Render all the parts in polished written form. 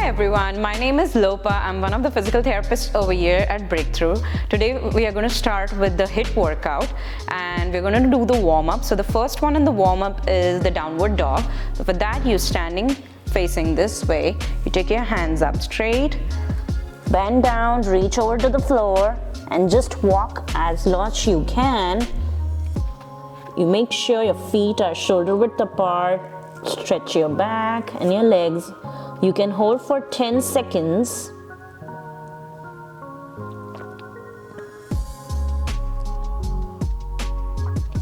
everyone, my name is Lopa. I'm one of the physical therapists over here at Breakthrough. Today we are going to start with the HIIT workout and we're going to do the warm-up. So the first one in the warm-up is the downward dog. So for that, you're standing facing this way. You take your hands up straight, bend down, reach over to the floor and just walk as low as you can. You make sure your feet are shoulder width apart. Stretch your back and your legs. You can hold for 10 seconds.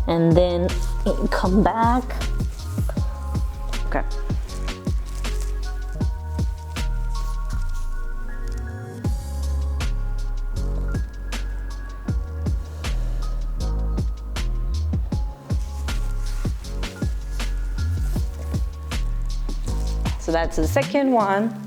And then come back. Okay. So that's the second one.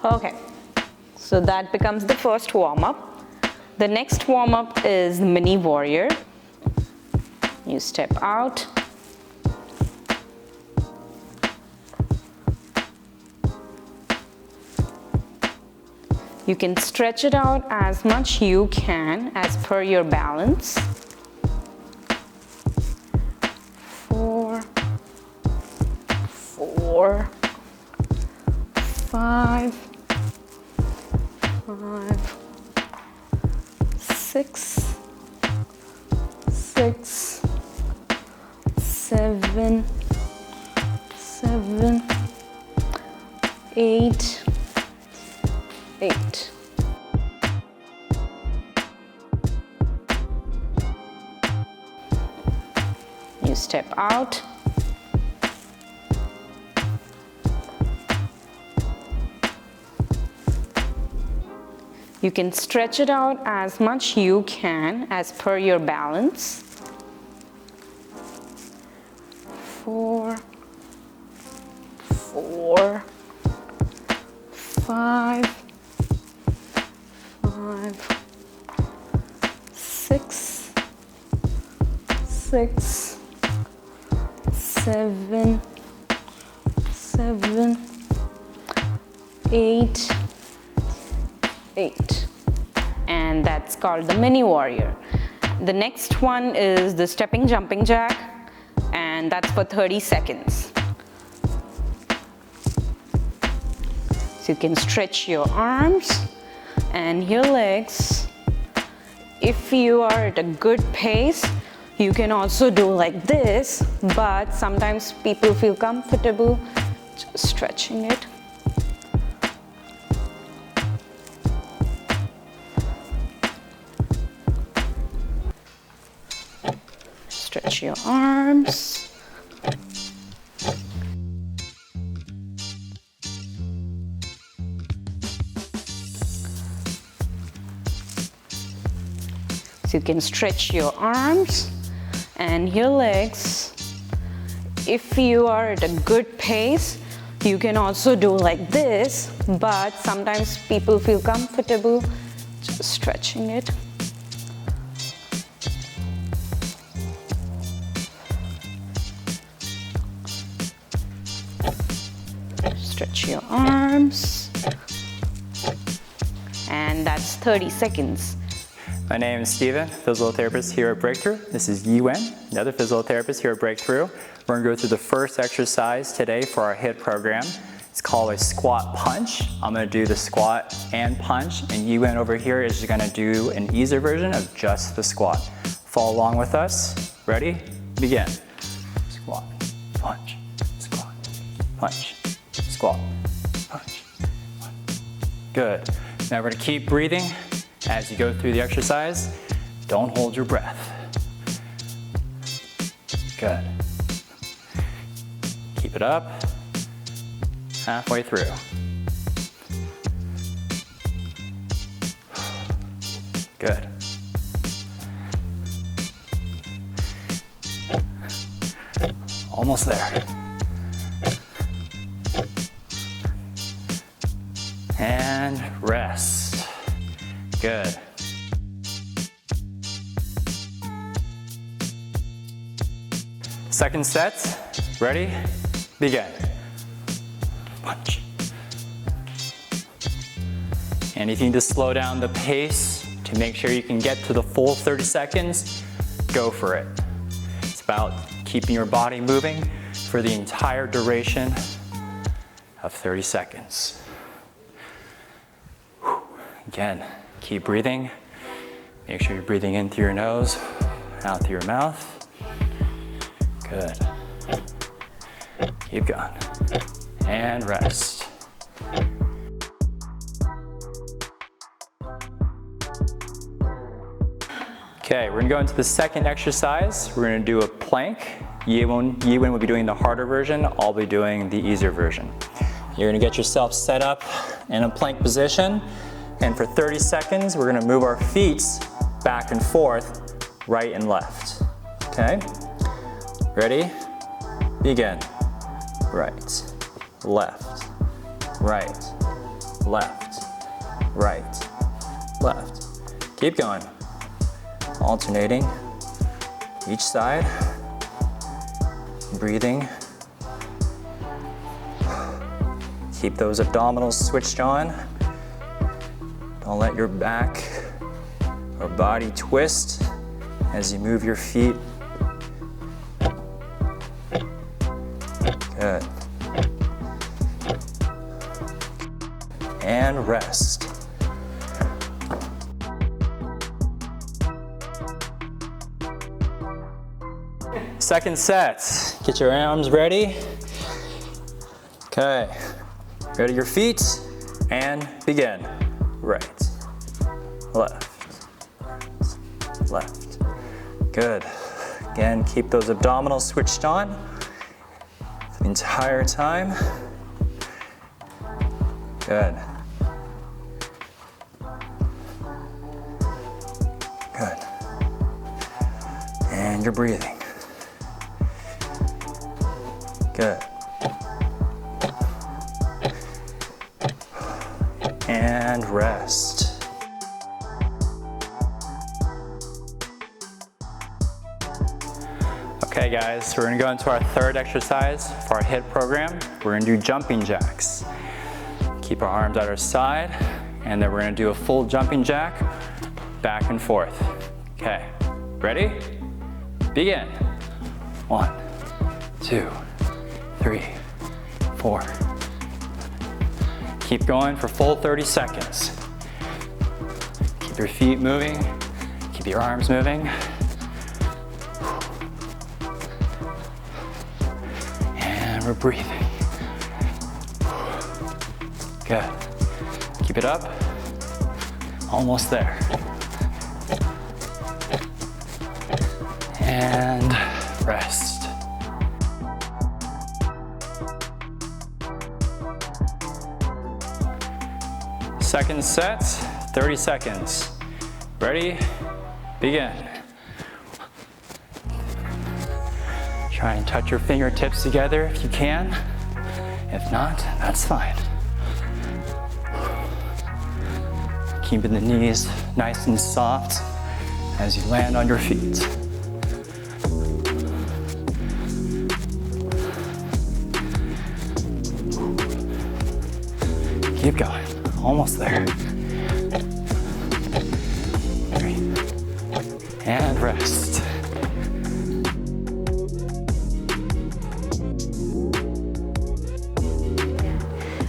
Okay, so that becomes the first warm-up. The next warm-up is mini warrior. You step out. You can stretch it out as much you can as per your balance. 4, 4, 5, 5, 6, 6, 7, 7, 8, 8. You step out. You can stretch it out as much you can as per your balance. 4, 4, 5, 5, 6, 6, 7, 7, 8, 8. And that's called the mini warrior. The next one is the stepping jumping jack, and that's for 30 seconds. So you can stretch your arms and your legs. If you are at a good pace, you can also do like this, but sometimes people feel comfortable just stretching it. Stretch your arms. So you can stretch your arms and your legs. If you are at a good pace, you can also do like this, but sometimes people feel comfortable just stretching it. Stretch your arms. And that's 30 seconds. My name is Steven, physical therapist here at Breakthrough. This is Yiwen, another physical therapist here at Breakthrough. We're gonna go through the first exercise today for our HIIT program. It's called a squat punch. I'm gonna do the squat and punch, and Yiwen over here is gonna do an easier version of just the squat. Follow along with us. Ready? Begin. Squat, punch, squat, punch, squat, punch, punch. Good. Now we're gonna keep breathing as you go through the exercise. Don't hold your breath. Good. Keep it up. Halfway through. Good. Almost there. and rest. Good. Second set, ready? Begin. Punch. And if you need to slow down the pace to make sure you can get to the full 30 seconds, go for it. It's about keeping your body moving for the entire duration of 30 seconds. Again, keep breathing. Make sure you're breathing in through your nose, out through your mouth. Good. Keep going. And rest. Okay, we're gonna go into the second exercise. We're gonna do a plank. Yiwen will be doing the harder version. I'll be doing the easier version. You're gonna get yourself set up in a plank position. And for 30 seconds, we're gonna move our feet back and forth, right and left. Okay? Ready? Begin. Right, left, right, left, right, left. Keep going. Alternating each side. Breathing. Keep those abdominals switched on. Don't let your back or body twist as you move your feet. Good. And rest. Second set. Get your arms ready. Okay. Go to your feet and begin. Right, left, right, left. Good. Again, keep those abdominals switched on the entire time. Good. Good. And you're breathing. Good. And rest. Okay guys, we're gonna go into our third exercise for our HIIT program. We're gonna do jumping jacks. Keep our arms at our side, and then we're gonna do a full jumping jack, back and forth. Okay, ready? Begin. 1, 2, 3, 4. Keep going for full 30 seconds. Keep your feet moving, keep your arms moving. And we're breathing. Good. Keep it up. Almost there. And rest. Second set, 30 seconds. Ready? Begin. Try and touch your fingertips together if you can. If not, that's fine. Keeping the knees nice and soft as you land on your feet. Keep going. Almost there. 3. And rest.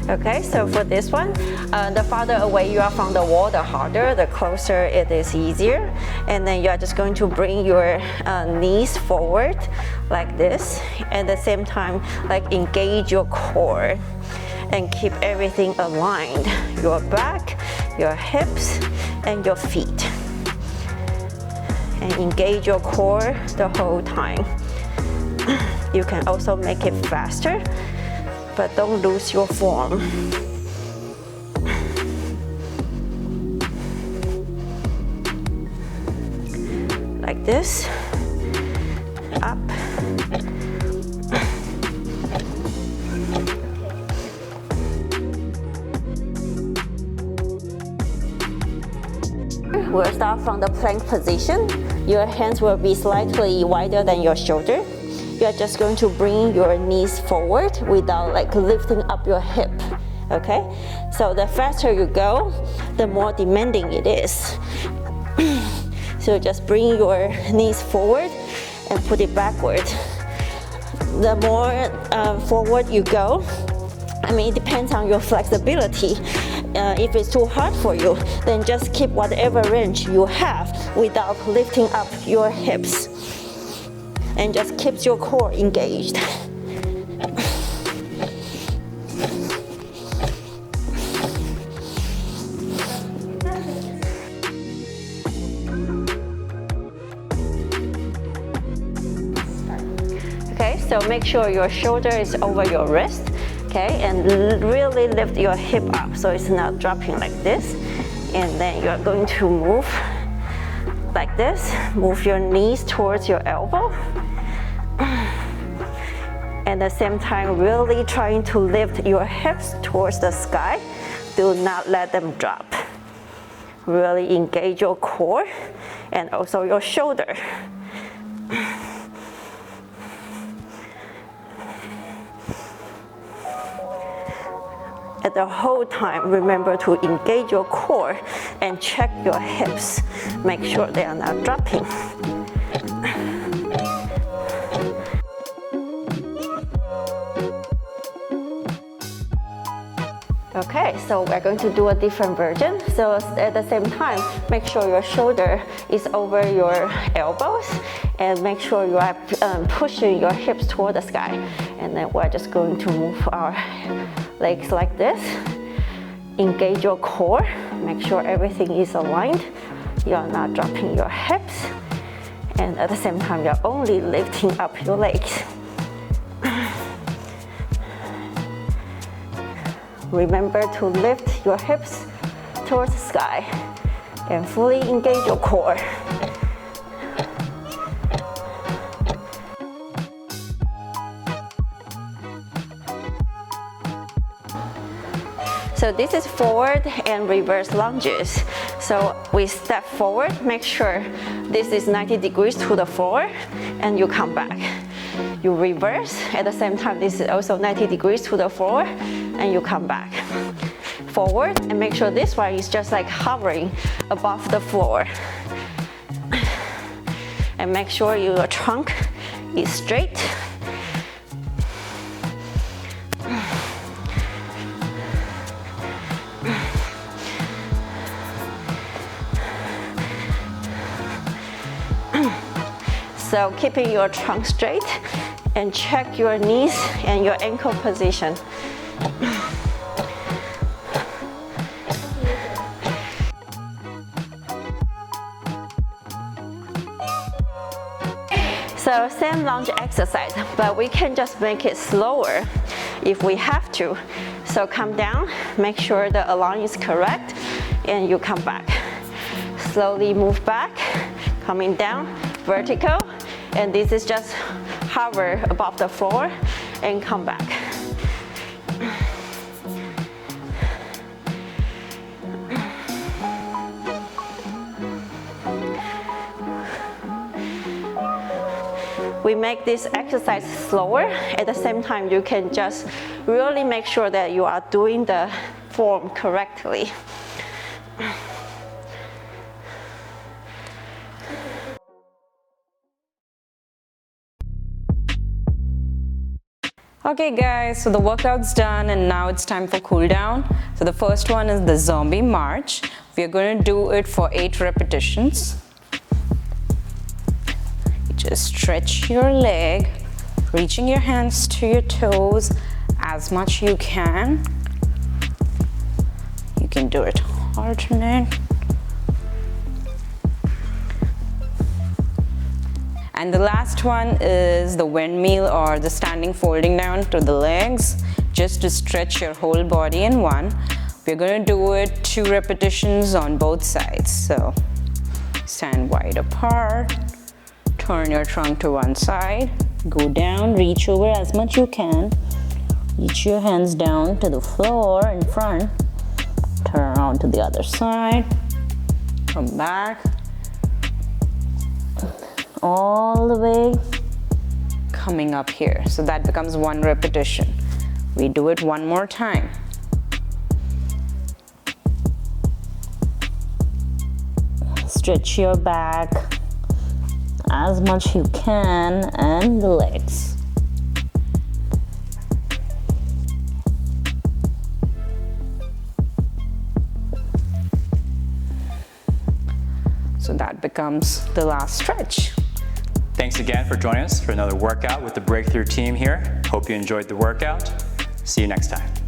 Okay, so for this one, the farther away you are from the wall, the harder, the closer it is easier. And then you are just going to bring your knees forward like this. At the same time, like engage your core and keep everything aligned. Your back, your hips, and your feet. And engage your core the whole time. You can also make it faster, but don't lose your form. Like this, up. We'll start from the plank position. Your hands will be slightly wider than your shoulder. You're just going to bring your knees forward without like lifting up your hip, okay? So the faster you go, the more demanding it is. So just bring your knees forward and put it backward. The more forward you go, I mean, it depends on your flexibility. If it's too hard for you, then just keep whatever range you have without lifting up your hips. And just keeps your core engaged. Okay, so make sure your shoulder is over your wrist, okay, and really lift your hip up so it's not dropping like this. And then you're going to move like this. Move your knees towards your elbow. At the same time, really trying to lift your hips towards the sky. Do not let them drop. Really engage your core and also your shoulder. At the whole time, remember to engage your core and check your hips. Make sure they are not dropping. Okay, so we're going to do a different version. So at the same time, make sure your shoulder is over your elbows and make sure you are pushing your hips toward the sky. And then we're just going to move our legs like this. Engage your core. Make sure everything is aligned. You're not dropping your hips. And at the same time, you're only lifting up your legs. Remember to lift your hips towards the sky and fully engage your core. So this is forward and reverse lunges. So we step forward, make sure this is 90 degrees to the floor, and you come back. You reverse, at the same time this is also 90 degrees to the floor, and you come back. Forward, and make sure this one is just like hovering above the floor. And make sure your trunk is straight. So keeping your trunk straight and check your knees and your ankle position. So same lunge exercise, but we can just make it slower if we have to. So come down, make sure the align is correct, and you come back. Slowly move back, coming down, vertical, and this is just hover above the floor and come back. We make this exercise slower. At the same time, you can just really make sure that you are doing the form correctly. Okay guys, so the workout's done and now it's time for cool down. So the first one is the zombie march. We're going to do it for 8 repetitions. You just stretch your leg, reaching your hands to your toes as much you can. You can do it alternate. And the last one is the windmill or the standing folding down to the legs, just to stretch your whole body in one. We're going to do it 2 repetitions on both sides. So stand wide apart, turn your trunk to one side, go down, reach over as much you can, reach your hands down to the floor in front, turn around to the other side, from back, all the way. coming up here. So that becomes 1 repetition. We do it 1 more time. Stretch your back as much you can and the legs. So that becomes the last stretch. Thanks again for joining us for another workout with the Breakthrough team here. Hope you enjoyed the workout. See you next time.